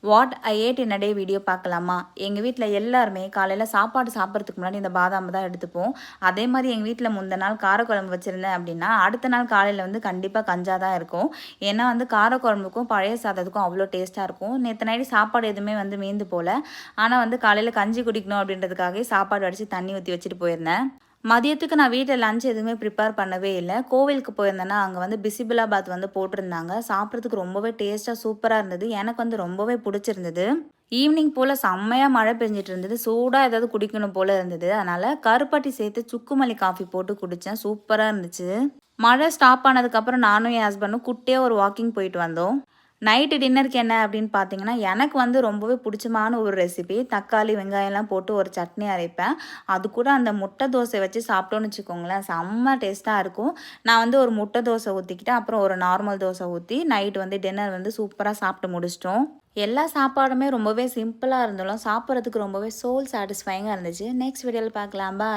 What I ate in a day video பார்க்கலாமா? எங்கள் வீட்டில் எல்லாருமே காலையில் சாப்பாடு சாப்பிட்றதுக்கு முன்னாடி இந்த பாதாம் தான் எடுத்துப்போம். அதே மாதிரி எங்கள் வீட்டில் முந்தின நாள் காரக்குழம்பு வச்சுருந்தேன் அப்படின்னா அடுத்த நாள் காலையில் வந்து கண்டிப்பாக கஞ்சா தான் இருக்கும். ஏன்னா வந்து காரக்குழம்புக்கும் பழைய சாதத்துக்கும் அவ்வளோ டேஸ்ட்டாக இருக்கும். நேற்று நைட்டு சாப்பாடு எதுவுமே வந்து மீந்து போல். ஆனால் வந்து காலையில் கஞ்சி குடிக்கணும் அப்படின்றதுக்காகவே சாப்பாடு அடித்து தண்ணி ஊற்றி வச்சுட்டு போயிருந்தேன். மதியத்துக்கு நான் வீட்டில் லஞ்ச் எதுவுமே ப்ரிப்பேர் பண்ணவே இல்லை. கோவிலுக்கு போயிருந்தேன்னா அங்கே வந்து பிசிபிலாபாத் வந்து போட்டிருந்தாங்க. சாப்பிட்றதுக்கு ரொம்பவே டேஸ்ட்டாக சூப்பராக இருந்தது. எனக்கு வந்து ரொம்பவே பிடிச்சிருந்தது. ஈவினிங் போல் செம்மையாக மழை பெஞ்சிட்டு இருந்தது. சூடாக ஏதாவது குடிக்கணும் போல் இருந்தது. அதனால் கருப்பட்டி சேர்த்து சுக்குமல்லி காஃபி போட்டு குடித்தேன். சூப்பராக இருந்துச்சு. மழை ஸ்டாப் ஆனதுக்கப்புறம் நானும் என் ஹஸ்பண்டும் குட்டியாக ஒரு வாக்கிங் போயிட்டு வந்தோம். நைட்டு டின்னருக்கு என்ன அப்படின்னு பார்த்தீங்கன்னா, எனக்கு வந்து ரொம்பவே பிடிச்சமான ஒரு ரெசிபி. தக்காளி, வெங்காயம்லாம் போட்டு ஒரு சட்னி அரைப்பேன். அது கூட அந்த முட்டை தோசை வச்சு சாப்பிட்டோன்னு வச்சுக்கோங்களேன், செம்ம டேஸ்ட்டாக இருக்கும். நான் வந்து ஒரு முட்டை தோசை ஊற்றிக்கிட்டேன். அப்புறம் ஒரு நார்மல் தோசை ஊற்றி நைட் வந்து டின்னர் வந்து சூப்பராக சாப்பிட்டு முடிச்சிட்டோம். எல்லா சாப்பாடுமே ரொம்பவே சிம்பிளாக இருந்தாலும் சாப்பிட்றதுக்கு ரொம்பவே சோல் சாட்டிஸ்ஃபைங்காக இருந்துச்சு. நெக்ஸ்ட் வீடியோவில் பார்க்கலாம். பாய்.